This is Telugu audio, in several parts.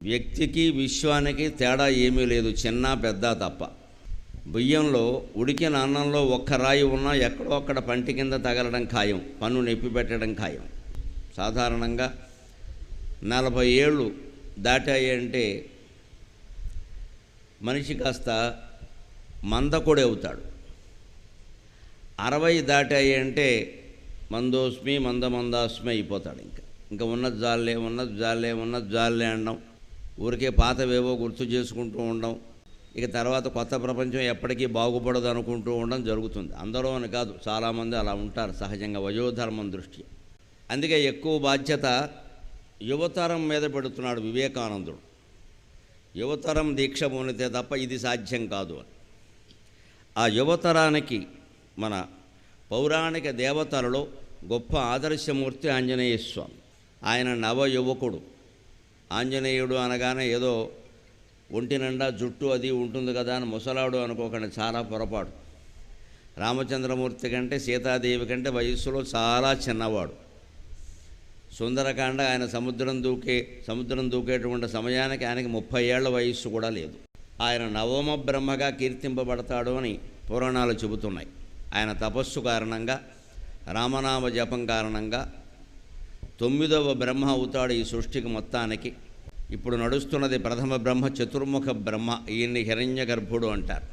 వ్యక్తికి విశ్వానికి తేడా ఏమీ లేదు, చిన్న పెద్ద తప్ప. బియ్యంలో ఉడికిన అన్నంలో ఒక్క రాయి ఉన్నా ఎక్కడో అక్కడ పంటి కింద తగలడం ఖాయం, పన్ను నొప్పి పెట్టడం ఖాయం. సాధారణంగా 40 ఏళ్ళు దాటాయి అంటే మనిషి కాస్త మందకొడి అవుతాడు. 60 దాటాయి అంటే మందోస్మి మందాస్మి అయిపోతాడు. ఇంకా ఉన్నది జాలే అనడం, ఊరికే పాతవేవో గుర్తు చేసుకుంటూ ఉండడం, ఇక తర్వాత కొత్త ప్రపంచం ఎప్పటికీ బాగుపడదు అనుకుంటూ ఉండడం జరుగుతుంది. అందరూ అని కాదు, చాలామంది అలా ఉంటారు సహజంగా వయోధర్మం దృష్ట్యా. అందుకే ఎక్కువ బాధ్యత యువతరం మీద పెడుతున్నాడు వివేకానందుడు. యువతరం దీక్ష పూనితే తప్ప ఇది సాధ్యం కాదు అని. ఆ యువతరానికి మన పౌరాణిక దేవతలలో గొప్ప ఆదర్శమూర్తి ఆంజనేయ స్వామి. ఆయన నవ యువకుడు. ఆంజనేయుడు అనగానే ఏదో ఒంటి నిండా జుట్టు అది ఉంటుంది కదా అని ముసలాడు అనుకోకండి, చాలా పొరపాటు. రామచంద్రమూర్తి కంటే సీతాదేవి కంటే వయస్సులో చాలా చిన్నవాడు. సుందరకాండ ఆయన సముద్రం దూకేటువంటి సమయానికి ఆయనకి 30 ఏళ్ల వయస్సు కూడా లేదు. ఆయన నవమ బ్రహ్మగా కీర్తింపబడతాడు అని పురాణాలు చెబుతున్నాయి. ఆయన తపస్సు కారణంగా, రామనామ జపం కారణంగా 9వ బ్రహ్మ అవుతాడు ఈ సృష్టికి మొత్తానికి. ఇప్పుడు నడుస్తున్నది ప్రథమ బ్రహ్మ, చతుర్ముఖ బ్రహ్మ. ఈయన్ని హిరణ్య గర్భుడు అంటారు.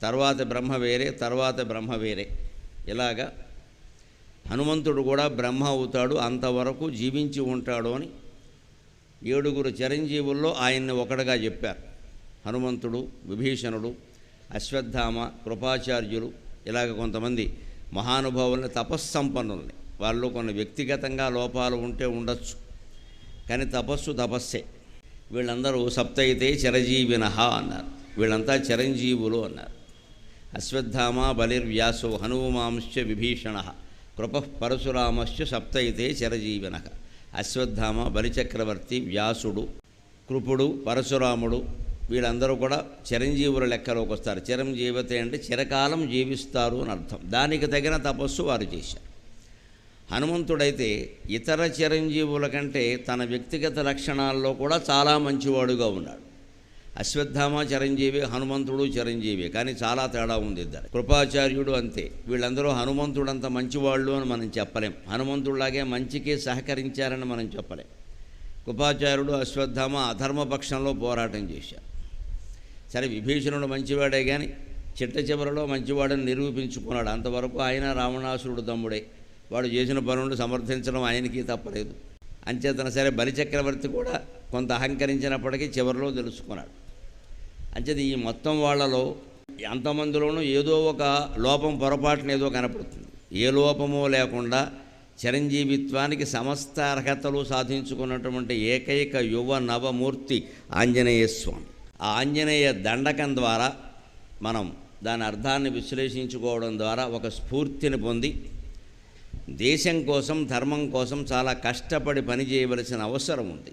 తర్వాత బ్రహ్మ వేరే. ఇలాగా హనుమంతుడు కూడా బ్రహ్మ అవుతాడు, అంతవరకు జీవించి ఉంటాడు అని 7 చిరంజీవుల్లో ఆయన్ని ఒకడుగా చెప్పారు. హనుమంతుడు, విభీషణుడు, అశ్వత్థామ, కృపాచార్యులు, ఇలాగ కొంతమంది మహానుభావుల్ని, తపస్సంపన్నుల్ని. వాళ్ళు కొన్ని వ్యక్తిగతంగా లోపాలు ఉంటే ఉండొచ్చు, కానీ తపస్సే. వీళ్ళందరూ సప్తైతే చిరజీవినః అన్నారు. వీళ్ళంతా చిరంజీవులు అన్నారు. అశ్వత్థామ బలిర్వ్యాసో హనుమాంశ్చ విభీషణః కృపః పరశురామశ్చ సప్తైతే చిరజీవినః. అశ్వత్థామ, బలిచక్రవర్తి, వ్యాసుడు, కృపుడు, పరశురాముడు వీళ్ళందరూ కూడా చిరంజీవుల లెక్కలోకి వస్తారు. చిరంజీవతే అంటే చిరకాలం జీవిస్తారు అని అర్థం. దానికి తగిన తపస్సు వారు చేశారు. హనుమంతుడైతే ఇతర చిరంజీవుల కంటే తన వ్యక్తిగత లక్షణాల్లో కూడా చాలా మంచివాడుగా ఉన్నాడు. అశ్వత్థామ చిరంజీవి, హనుమంతుడు చిరంజీవి, కానీ చాలా తేడా ఉంది ఇద్దరు. కృపాచార్యుడు అంతే. వీళ్ళందరూ హనుమంతుడంత మంచివాళ్ళు అని మనం చెప్పలేం. హనుమంతుడిలాగే మంచికి సహకరించారని మనం చెప్పలేం. కృపాచార్యుడు, అశ్వత్థామ అధర్మపక్షంలో పోరాటం చేశారు. సరే, విభీషణుడు మంచివాడే కానీ చిట్ట చివరిలో మంచివాడని నిరూపించుకున్నాడు. అంతవరకు ఆయన రావణాసురుడు తమ్ముడే. వాడు చేసిన పనులను సమర్థించడం ఆయనకి తప్పలేదు. అంచేతన సరే, బలిచక్రవర్తి కూడా కొంత అహంకరించినప్పటికీ చివరిలో తెలుసుకున్నాడు. అంచేది ఈ మొత్తం వాళ్ళలో ఎంతమందిలోనూ ఏదో ఒక లోపం, పొరపాటున ఏదో కనపడుతుంది. ఏ లోపమో లేకుండా చిరంజీవిత్వానికి సమస్త అర్హతలు సాధించుకున్నటువంటి ఏకైక యువ నవమూర్తి ఆంజనేయ స్వామి. ఆ ఆంజనేయ దండకం ద్వారా మనం దాని అర్థాన్ని విశ్లేషించుకోవడం ద్వారా ఒక స్ఫూర్తిని పొంది దేశం కోసం, ధర్మం కోసం చాలా కష్టపడి పనిచేయవలసిన అవసరం ఉంది.